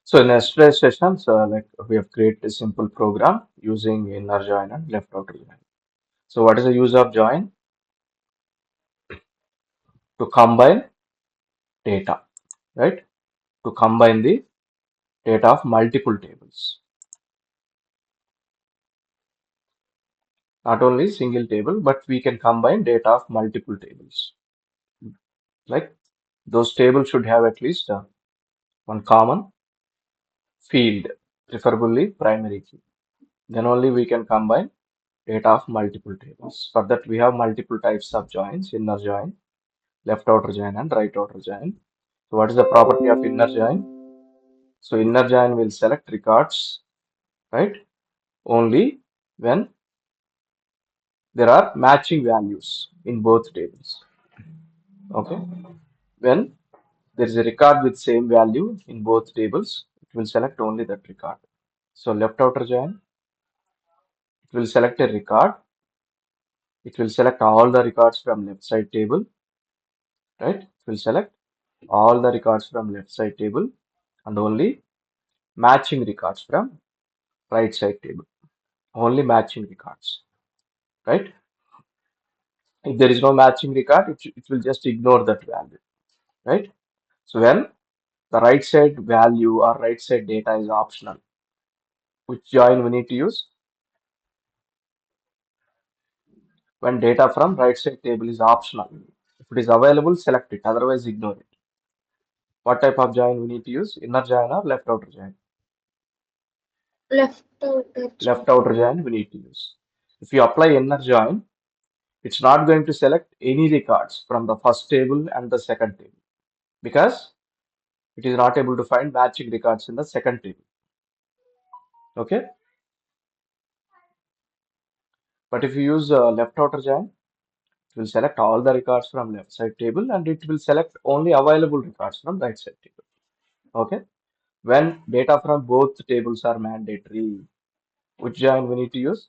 So in yesterday's session, like we have created a simple program using inner join and left outer join. So what is the use of join? To combine data, right? To combine the data of multiple tables, not only single table, but we can combine data of multiple tables. Like those tables should have at least one common field, preferably primary key. Then only we can combine data of multiple tables. For that, we have multiple types of joins: inner join, left outer join, and right outer join. So what is the property of inner join? So inner join will select records, right? Only when there are matching values in both tables. Okay. When there is a record with same value in both tables, it will select only that record. So left outer join, it will select a record. It will select all the records from left side table, right? It will select all the records from left side table and only matching records from right side table. Only matching records, right? If there is no matching record, it will just ignore that value, right? So when the right side value or right side data is optional, which join we need to use? When data from right side table is optional. If it is available, select it, otherwise ignore it. What type of join we need to use? Inner join or left outer join? Left outer Left join. outer join we need to use. If you apply inner join, it's not going to select any records from the first table and the second table because it is not able to find matching records in the second table. Okay. But if you use left outer join, it will select all the records from left side table and it will select only available records from right side table. Okay. When data from both tables are mandatory, which join we need to use?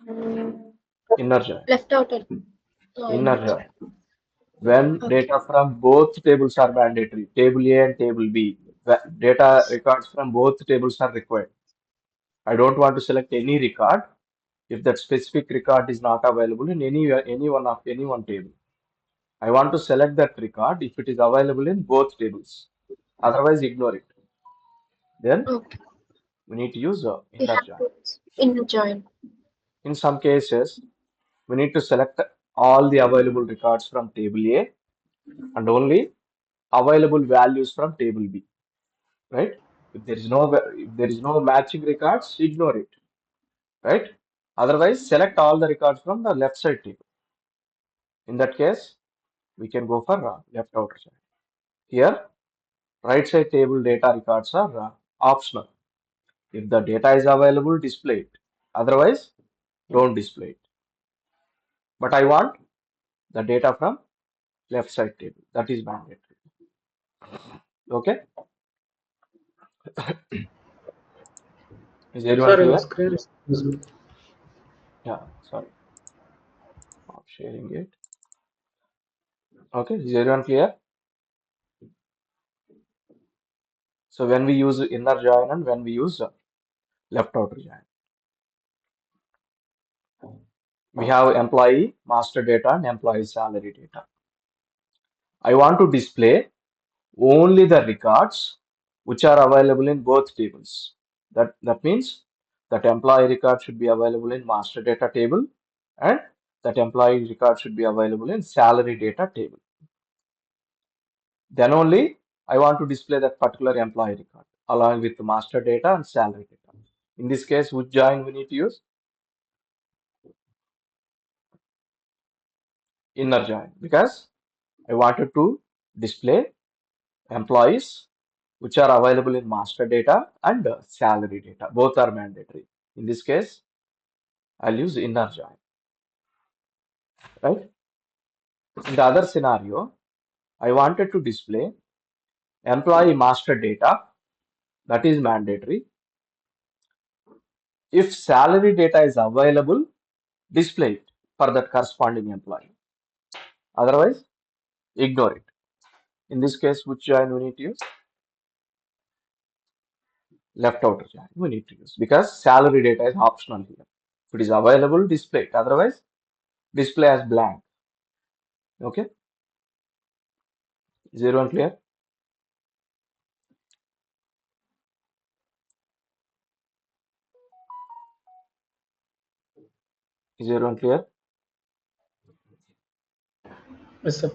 Mm, Inner join. Left outer. Inner Inner join. join. When Okay. data from both tables are mandatory, table A and table B, data records from both tables are required. I don't want to select any record if that specific record is not available in any one table. I want to select that record if it is available in both tables. Otherwise, ignore it. Then Okay. we need to use We inner have join. to inner join. In some cases, we need to select all the available records from table A and only available values from table B. Right? If there is no matching records, ignore it. Right? Otherwise, select all the records from the left side table. In that case, we can go for left outer join. Here, right side table data records are optional. If the data is available, display it. Otherwise, don't display it. But I want the data from left side table. That is mandatory. Okay? Is everyone Sorry, my clear? screen is visible. Yeah, sorry, not sharing it. Okay, is everyone clear? So when we use inner join and when we use left outer join, we have employee master data and employee salary data. I want to display only the records which are available in both tables. That means that employee record should be available in master data table and that employee record should be available in salary data table. Then only I want to display that particular employee record along with the master data and salary data. In this case, which join we need to use? Inner join because I wanted to display employees which are available in master data and salary data. Both are mandatory. In this case, I'll use inner join, right? In the other scenario, I wanted to display employee master data, that is mandatory. If salary data is available, display it for that corresponding employee. Otherwise, ignore it. In this case, which join we need to use? Left outer join we need to use because salary data is optional here. If it is available, display it. Otherwise, display as blank. Okay, is everyone clear? Is everyone clear? Yes, sir.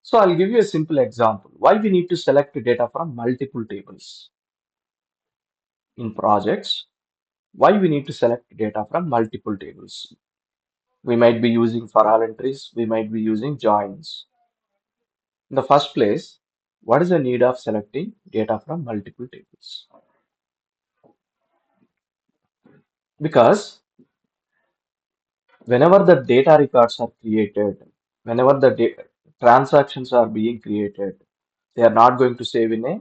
So I'll give you a simple example. Why we need to select data from multiple tables in projects? Why we need to select data from multiple tables? We might be using for all entries. We might be using joins. In the first place, what is the need of selecting data from multiple tables? Because whenever the data records are created, whenever the transactions are being created, they are not going to save in a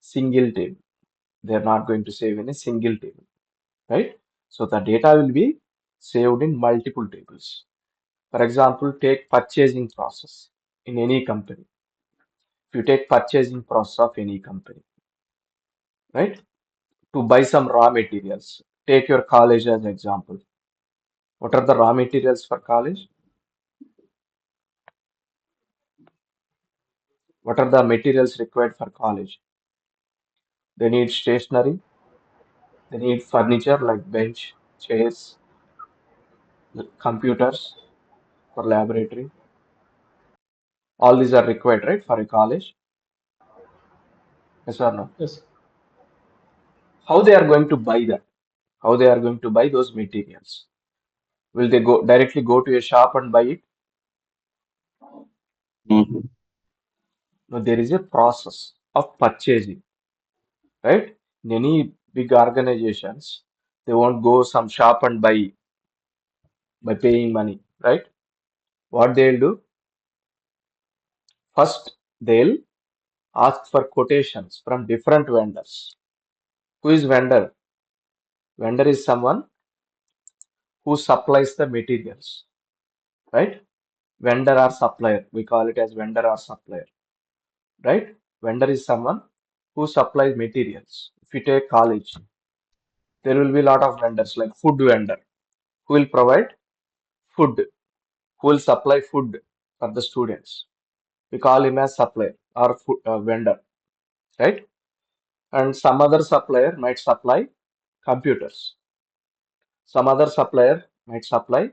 single table. They are not going to save in a single table, right? So the data will be saved in multiple tables. For example, take purchasing process in any company. If you take purchasing process of any company, right? To buy some raw materials, take your college as example. What are the raw materials for college? What are the materials required for college? They need stationery, they need furniture like bench, chairs, computers for laboratory. All these are required, right, for a college? Yes or no? Yes. How they are going to buy that? How they are going to buy those materials? Will they go directly go to a shop and buy it? No, there is a process of purchasing, right? In any big organizations, they won't go some shop and buy by paying money, right? What they'll do? First, they'll ask for quotations from different vendors. Who is vendor? Vendor is someone who supplies the materials, right? Vendor or supplier. We call it as vendor or supplier, right? Vendor is someone who supplies materials. If you take college, there will be a lot of vendors like food vendor who will provide food, who will supply food for the students. We call him as supplier or food, vendor, right? And some other supplier might supply computers. Some other supplier might supply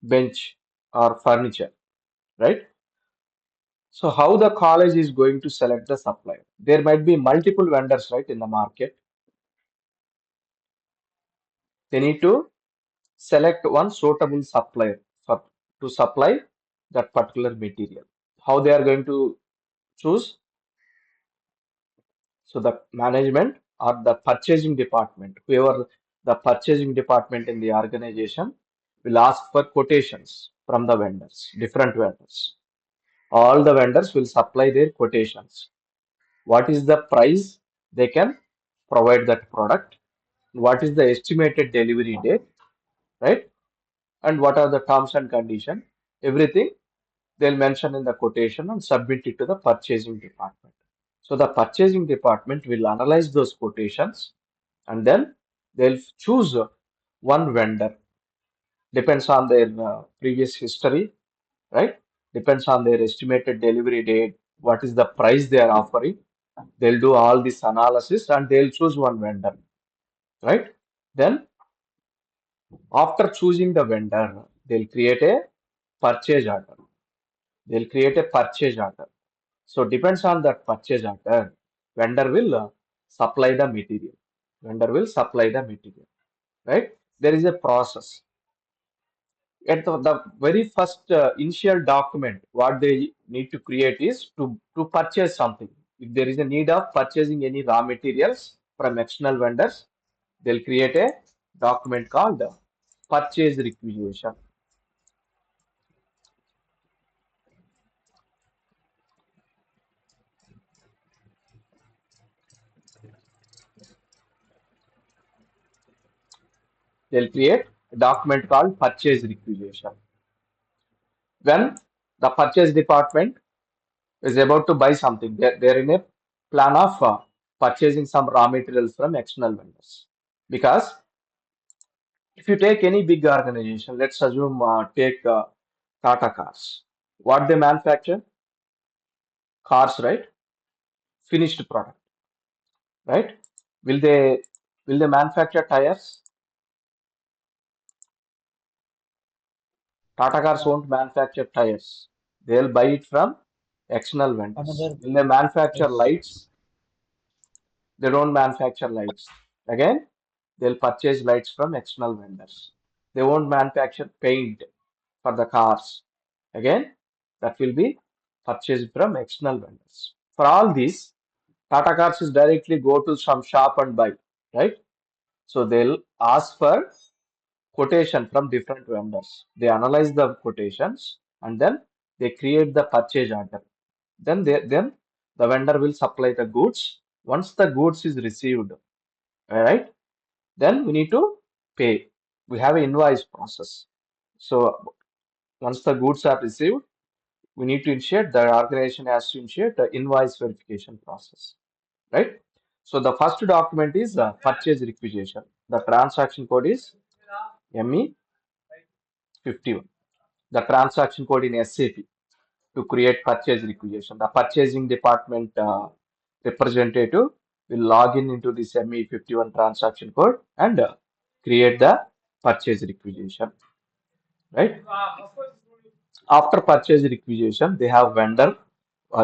bench or furniture, right? So how the college is going to select the supplier? There might be multiple vendors, right, in the market. They need to select one suitable supplier for to supply that particular material. How they are going to choose? So the management or the purchasing department, whoever the purchasing department in the organization will ask for quotations from the vendors, different vendors. All the vendors will supply their quotations. What is the price they can provide that product? What is the estimated delivery date, right? And what are the terms and conditions? Everything they'll mention in the quotation and submit it to the purchasing department. So the purchasing department will analyze those quotations and then they'll choose one vendor. Depends on their previous history, right? Depends on their estimated delivery date. What is the price they are offering? They'll do all this analysis and they'll choose one vendor, right? Then after choosing the vendor, they'll create a purchase order. They'll create a purchase order. So depends on that purchase order, vendor will supply the material. Vendor will supply the material, right? There is a process. At the very first initial document, what they need to create is to purchase something. If there is a need of purchasing any raw materials from external vendors, they'll create a document called purchase requisition. They'll create a document called purchase requisition. When the purchase department is about to buy something, they're in a plan of purchasing some raw materials from external vendors. Because if you take any big organization, let's assume take Tata Cars. What they manufacture? Cars, right? Finished product, right? Will they will they manufacture tires? Tata Cars won't manufacture tires. They'll buy it from external vendors. Another, Will they manufacture yes, lights? They don't manufacture lights. Again, they'll purchase lights from external vendors. They won't manufacture paint for the cars. Again, that will be purchased from external vendors. For all these, Tata Cars is directly go to some shop and buy, right? So they'll ask for quotation from different vendors. They analyze the quotations and then they create the purchase order. Then the vendor will supply the goods. Once the goods is received, all right, then we need to pay. We have an invoice process. So once the goods are received, we need to initiate, the organization has to initiate the invoice verification process, right? So the first document is purchase requisition. The transaction code is ME51. The transaction code in SAP to create purchase requisition. The purchasing department representative will log in into this ME51 transaction code and create the purchase requisition, right? After purchase requisition, they have vendor.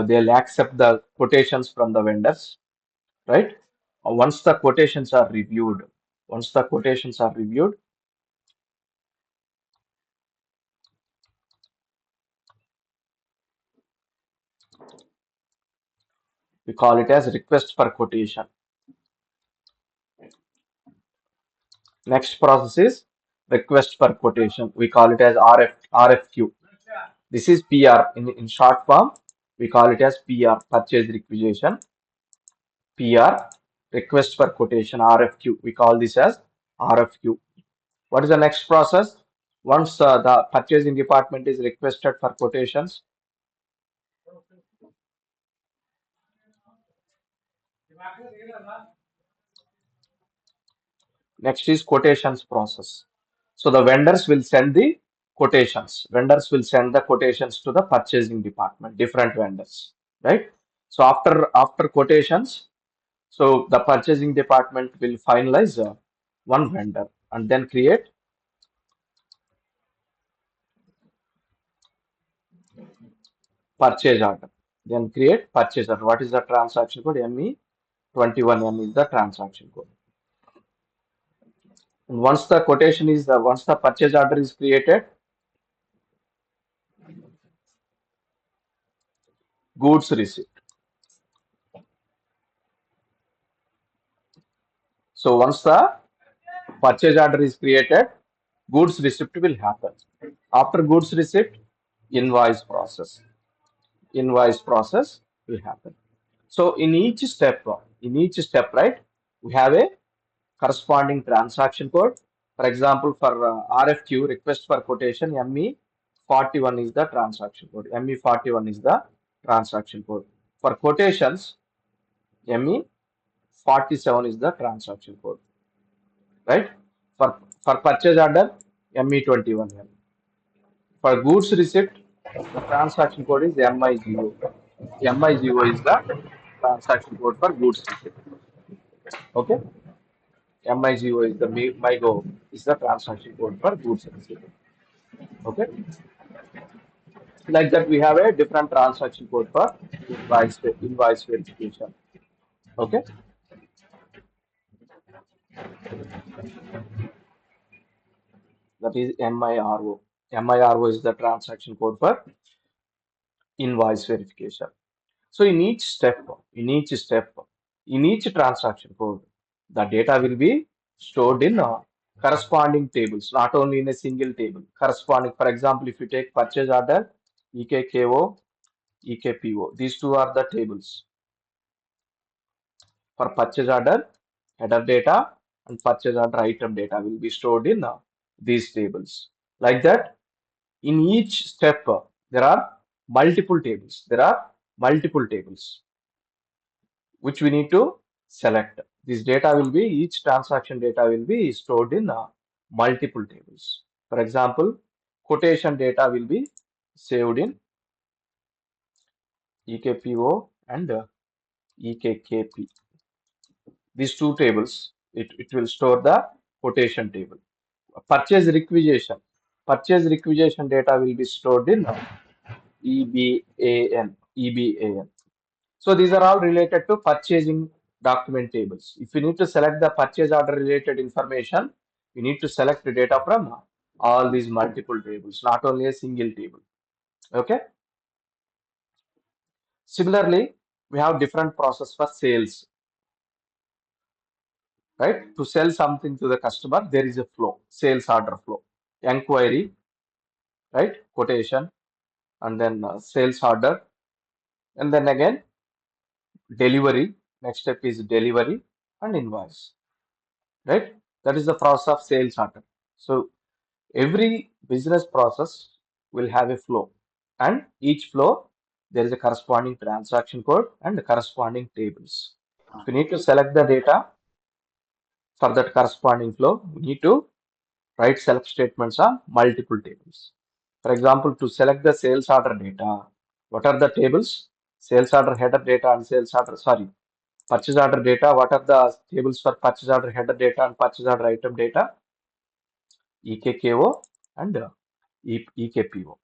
They'll accept the quotations from the vendors, right? Once the quotations are reviewed, once the quotations are reviewed, we call it as request for quotation. Next process is request for quotation. We call it as RFQ. This is PR. In short form, we call it as PR, purchase requisition. PR, request for quotation, RFQ. We call this as RFQ. What is the next process? Once the purchasing department is requested for quotations, next is quotations process. So the vendors will send the quotations. Vendors will send the quotations to the purchasing department, different vendors, right? So after quotations, so the purchasing department will finalize one vendor and then create purchase order. Then create purchase order. What is the transaction code? ME21 M is the transaction code. And once the quotation is once the purchase order is created, goods receipt. So once the purchase order is created, goods receipt will happen. After goods receipt, invoice process. Invoice process will happen. So in each step, right, we have a corresponding transaction code. For example, for RFQ, request for quotation, ME41 is the transaction code. ME41 is the transaction code. For quotations, ME47 is the transaction code, right? For purchase order, ME21. For goods receipt, the transaction code is MI0. MI0 is the transaction code for goods receipt. Okay. MI0 is the MIGO is the transaction code for goods receipt. Okay. Like that, we have a different transaction code for invoice verification. Okay. That is MIRO. MIRO is the transaction code for invoice verification. So in each transaction code, the data will be stored in corresponding tables, not only in a single table. Corresponding, for example, if you take purchase order, EKKO, EKPO, these two are the tables for purchase order, header data, and purchase order item data will be stored in these tables. Like that, in each step, there are multiple tables. There are multiple tables which we need to select. This data will be, each transaction data will be stored in multiple tables. For example, quotation data will be saved in EKPO and EKKP. These two tables, it will store the quotation table. Purchase requisition. Purchase requisition data will be stored in EBAN. So these are all related to purchasing document tables. If you need to select the purchase order related information, you need to select the data from all these multiple tables, not only a single table. Okay. Similarly, we have different process for sales, right? To sell something to the customer, there is a flow, sales order flow, inquiry, right? Quotation, and then sales order, and then again delivery. Next step is delivery and invoice, right? That is the process of sales order. So every business process will have a flow, and each flow there is a corresponding transaction code and the corresponding tables. If you need to select the data for that corresponding flow, we need to write select statements on multiple tables. For example, to select the sales order data, what are the tables? Sales order header data and sales order, sorry, purchase order data. What are the tables for purchase order header data and purchase order item data? EKKO and EKPO.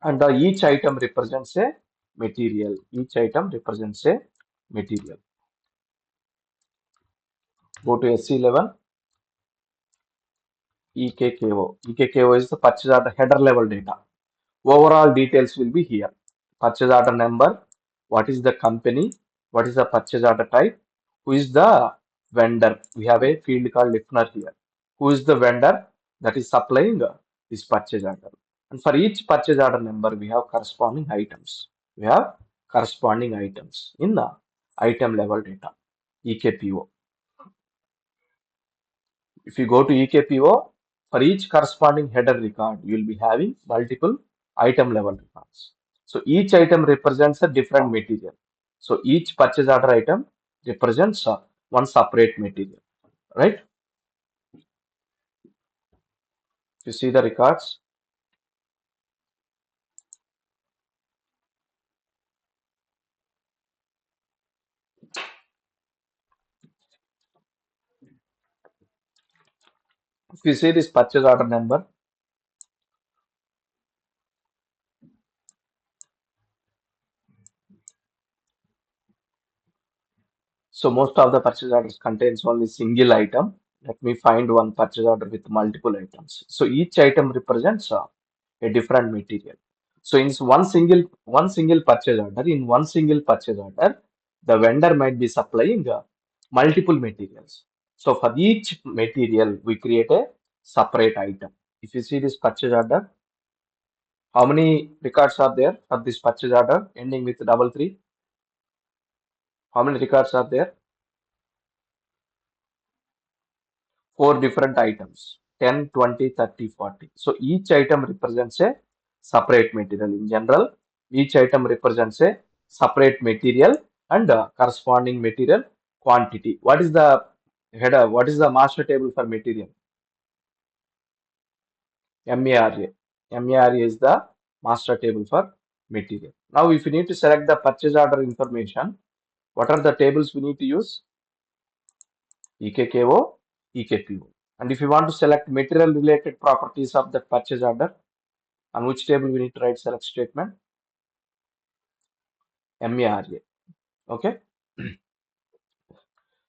And each item represents a material. Each item represents a material. Go to SC11, EKKO. EKKO is the purchase order header level data. Overall details will be here. Purchase order number, what is the company, what is the purchase order type, who is the vendor. We have a field called listener here. Who is the vendor that is supplying this purchase order? And for each purchase order number, we have corresponding items. We have corresponding items in the item level data, EKPO. If you go to EKPO, for each corresponding header record, you will be having multiple item level records. So each item represents a different material. So each purchase order item represents one separate material, right? You see the records. If you see this purchase order number, so most of the purchase orders contains only single item. Let me find one purchase order with multiple items. So each item represents a different material. So in one single purchase order, in one single purchase order, the vendor might be supplying multiple materials. So for each material, we create a separate item. If you see this purchase order, how many records are there for this purchase order ending with double three? How many records are there? Four different items, 10, 20, 30, 40. So each item represents a separate material. In general, each item represents a separate material and corresponding material quantity. What is the header? What is the master table for material? MARA. MARA is the master table for material. Now if you need to select the purchase order information, what are the tables we need to use? EKKO, EKPO. And if you want to select material related properties of the purchase order, on which table we need to write select statement? MARA. Okay.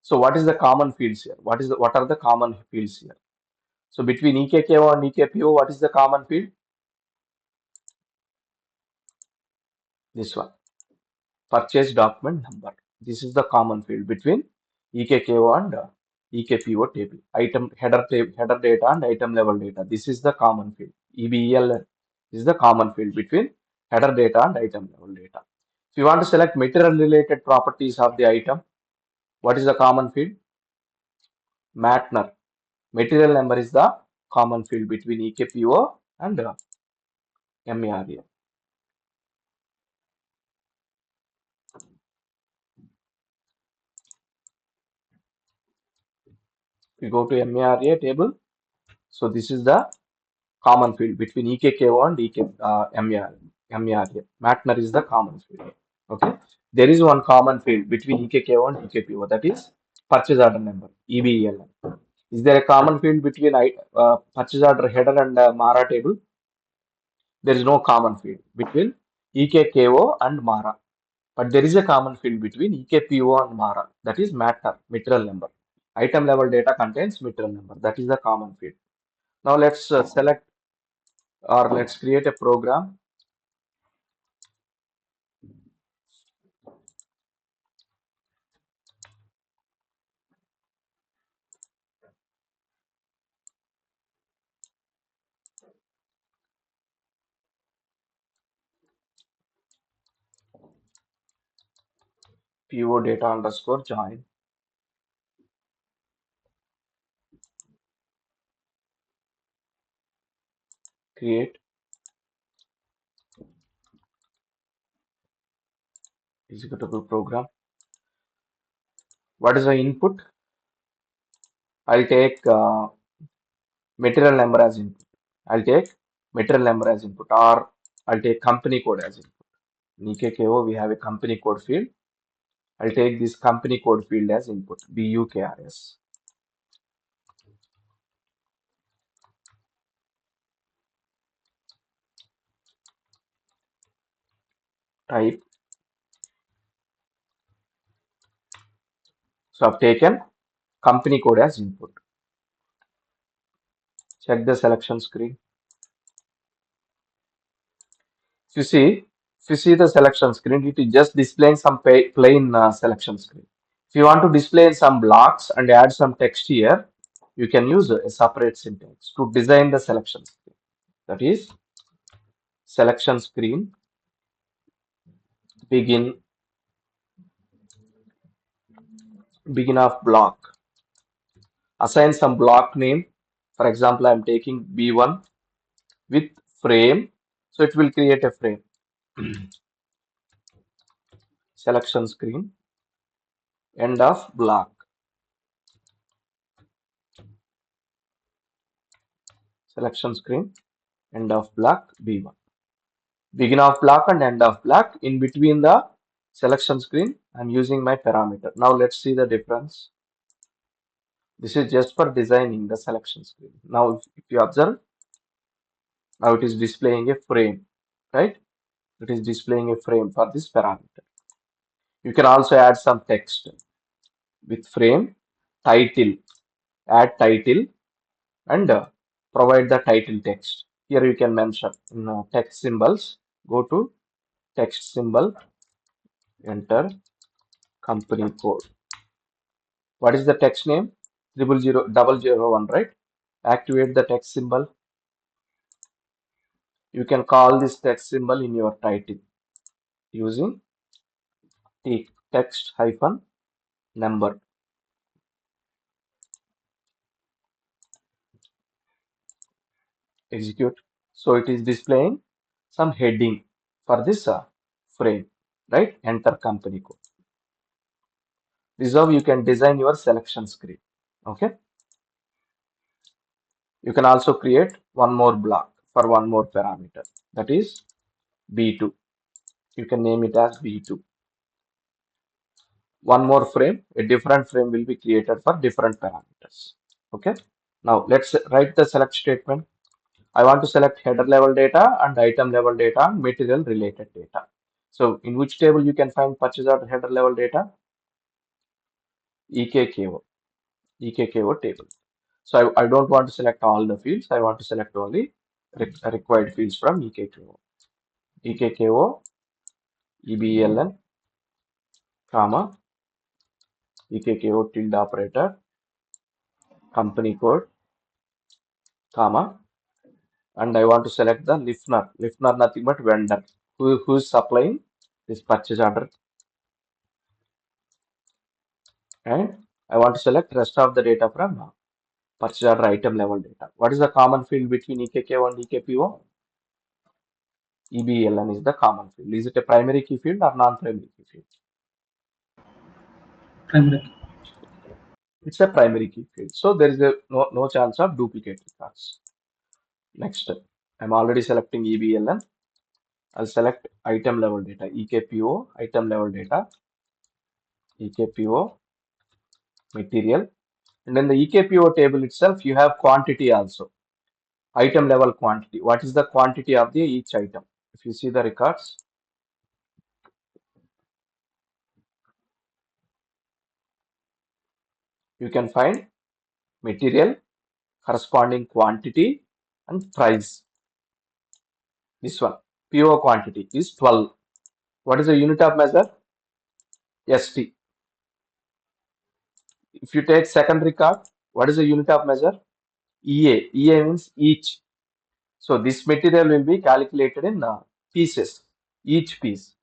So what is the common fields here? What are the common fields here? So between EKKO and EKPO, what is the common field? This one. Purchase document number. This is the common field between EKKO and EKPO table. Item header data and item level data. This is the common field. EBEL is the common field between header data and item level data. If you want to select material related properties of the item, what is the common field? Matner. Material number is the common field between EKPO and MARA. We go to MARA table. So this is the common field between EKKO and MARA. Matner is the common field. Okay. There is one common field between EKKO and EKPO, that is purchase order number, EBEL. Is there a common field between purchase order header and MARA table? There is no common field between EKKO and MARA. But there is a common field between EKPO and MARA, that is matter, material number. Item level data contains material number, that is the common field. Now let's select or let's create a program. PO data underscore join, create executable program. What is the input? I'll take material number as input. I'll take material number as input, or I'll take company code as input. In EKKO, we have a company code field. I'll take this company code field as input, BUKRS. Type. So I've taken company code as input. Check the selection screen. If you see the selection screen, it is just displaying some plain selection screen. If you want to display some blocks and add some text here, you can use a separate syntax to design the selection screen. That is selection screen begin of block. Assign some block name. For example, I am taking B1 with frame, so it will create a frame. Selection screen end of block. Selection screen end of block B1. Begin of block and end of block. In between the selection screen, I'm using my parameter. Now let's see the difference. This is just for designing the selection screen. Now if you observe, now it is displaying a frame, right? It is displaying a frame for this parameter. You can also add some text with frame, title, add title, and provide the title text. Here you can mention in text symbols. Go to text symbol, enter company code. What is the text name? 000001, right? Activate the text symbol. You can call this text symbol in your title using text hyphen number. Execute. So it is displaying some heading for this frame, right? Enter company code. This is how you can design your selection screen. Okay. You can also create one more block for one more parameter, that is B2. You can name it as B2. One more frame, a different frame will be created for different parameters. Okay. Now let's write the select statement. I want to select header level data and item level data and material related data. So in which table you can find purchase order header level data? EKKO. EKKO table. So I don't want to select all the fields. I want to select only required fields from EKKO. EKKO, EBLN, comma, EKKO tilde operator, company code, comma, and I want to select the listener. Listener nothing but vendor who is supplying this purchase order, and I want to select rest of the data from purchase order item level data. What is the common field between EKKO and EKPO? EBLN is the common field. Is it a primary key field or non-primary key field? Primary. It's a primary key field. So there is no chance of duplicate records. Next, I'm already selecting EBLN. I'll select item level data, EKPO, item level data, EKPO, material. And in the EKPO table itself, you have quantity also, item level quantity. What is the quantity of the each item? If you see the records, you can find material, corresponding quantity, and price. This one, PO quantity is 12. What is the unit of measure? ST. If you take second record, what is the unit of measure? EA. EA means each. So this material will be calculated in pieces, each piece.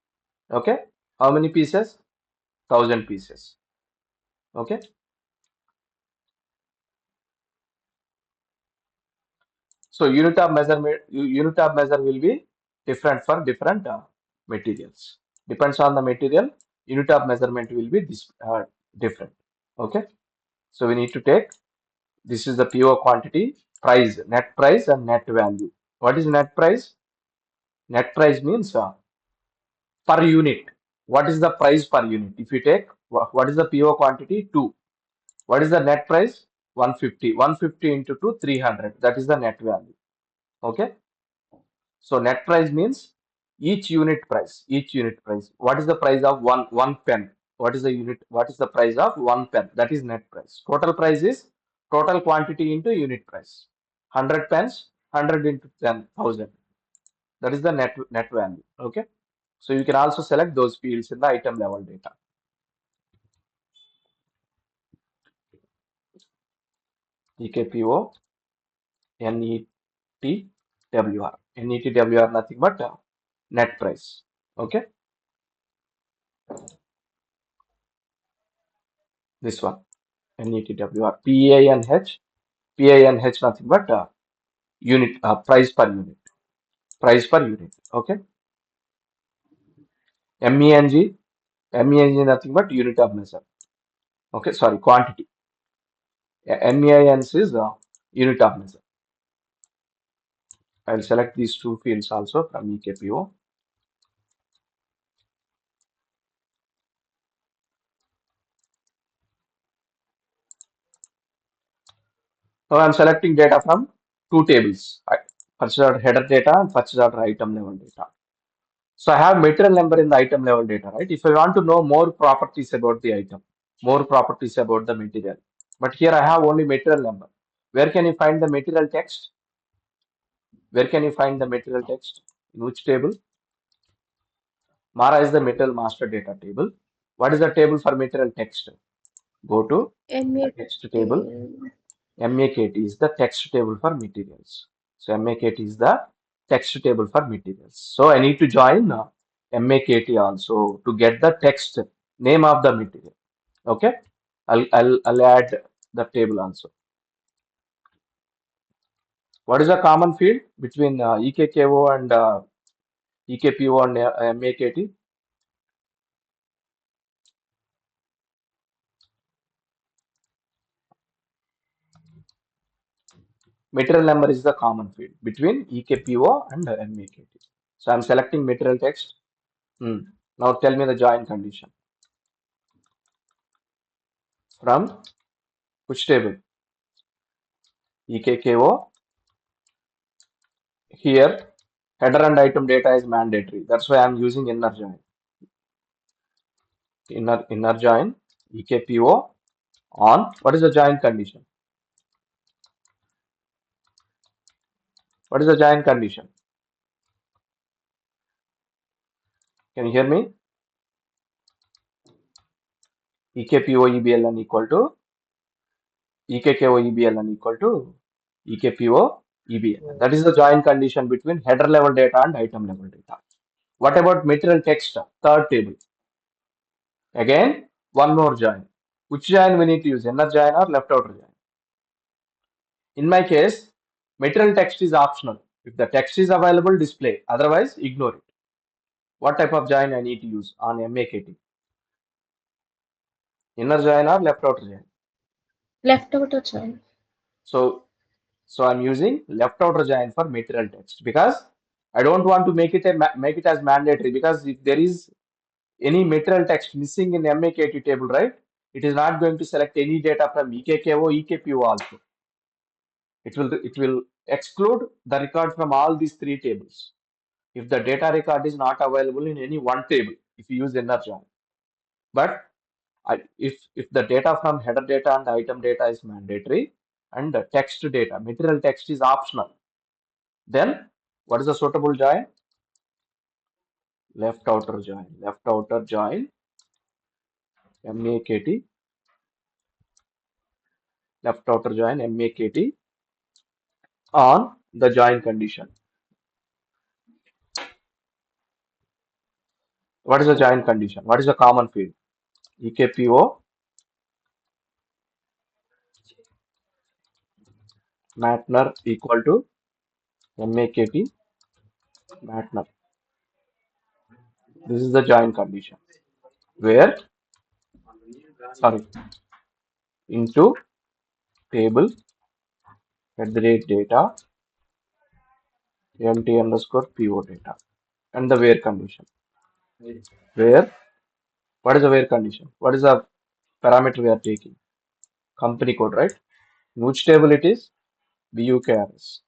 Okay. How many pieces? 1000 pieces. Okay. So unit of measure will be different for different materials. Depends on the material. Unit of measurement will be different. Okay. So we need to take, this is the PO quantity, price, net price and net value. What is net price? Net price means per unit. What is the price per unit? If you take, what is the PO quantity? 2. What is the net price? 150. 150 into 2, 300. That is the net value. Okay. So net price means each unit price. Each unit price. What is the price of one pen? What is the unit? What is the price of one pen? That is net price. Total price is total quantity into unit price. 100 pens, 100 into 10,000. That is the net value. Okay. So you can also select those fields in the item level data. EKPO, NETWR. NETWR nothing but net price. Okay. This one. NETWR. PANH. PANH nothing but unit price per unit. Price per unit. Okay. MENG. MENG nothing but unit of measure. Okay. Sorry. Quantity. MEINS is unit of measure. I'll select these two fields also from EKPO. Now I'm selecting data from two tables, purchase order header data and purchase order item level data. So I have material number in the item level data, right? If I want to know more properties about the item, more properties about the material, but here I have only material number. Where can you find the material text? Where can you find the material text? In which table? Mara is the material master data table. What is the table for material text? Go to the MAT. text table. MAKT is the text table for materials. So MAKT is the text table for materials. So I need to join MAKT also to get the text name of the material. Okay. I'll add the table also. What is the common field between EKKO and EKPO and MAKT? Material number is the common field between EKPO and MAKT. So I'm selecting material text. Now tell me the join condition. From which table? EKKO. Here, header and item data is mandatory. That's why I'm using inner join. Inner join, EKPO on. What is the join condition? What is the join condition? Can you hear me? EKPO EBLN equal to EKKO EBLN equal to EKPO EBLN. That is the join condition between header level data and item level data. What about material text? Third table. Again, one more join. Which join we need to use, inner join or left outer join? In my case, material text is optional. If the text is available, display. Otherwise, ignore it. What type of join I need to use on MAKT? Inner join or left outer join? Left outer join. So, so I'm using left outer join for material text because I don't want to make it as mandatory, because if there is any material text missing in MAKT table, right? It is not going to select any data from EKKO, EKPO also. It will exclude the record from all these three tables if the data record is not available in any one table if you use inner join. But if the data from header data and item data is mandatory and the text data, material text is optional, then what is the suitable join? Left outer join. Left outer join, MAKT, left outer join, MAKT on the join condition. What is the join condition? What is the common field? EKPO Matner equal to MAKT Matner. This is the join condition where, sorry, into table at the rate data mt underscore po data, and the where condition. Where, what is the where condition? What is the parameter we are taking? Company code, right? In which table it is? BUKRS.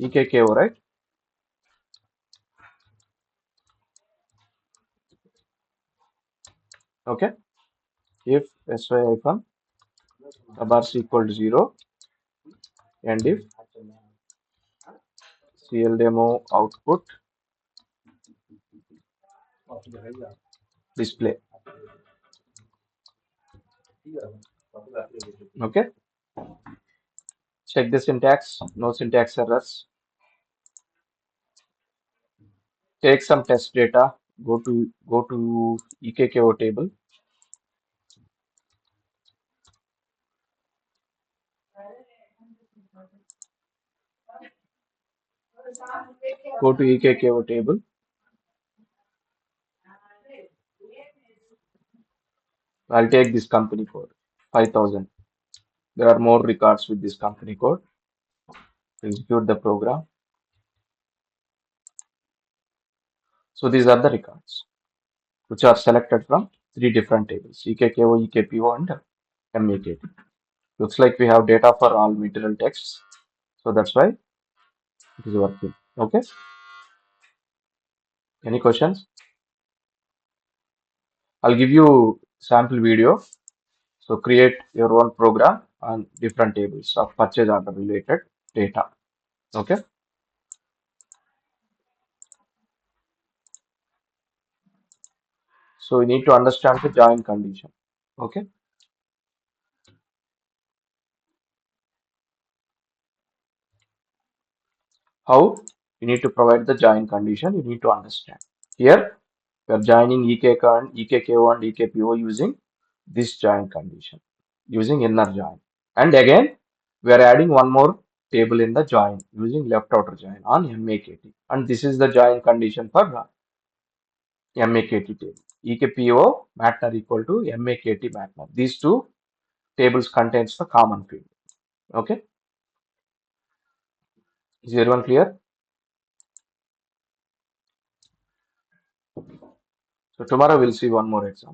EKKO, right? Okay. If sy hyphen abars equal to 0, and if CL demo output display. Okay. Check the syntax, no syntax errors. Take some test data, go to EKKO table, go to EKKO table. I'll take this company code 5000. There are more records with this company code. Execute the program. So these are the records which are selected from three different tables: EKKO, EKPO, and MAKT. Looks like we have data for all material texts. So that's why it is working. Okay. Any questions? I'll give you sample video. So create your own program on different tables of purchase order related data. Okay. So you need to understand the join condition. Okay. How you need to provide the join condition, you need to understand. Here we are joining EKKO and EKPO using this join condition, using inner join. And again, we are adding one more table in the join using left outer join on MAKT. And this is the join condition for MAKT table. EKPO matter equal to MAKT matter. These two tables contains the common field. Okay. Is everyone clear? So tomorrow we'll see one more example.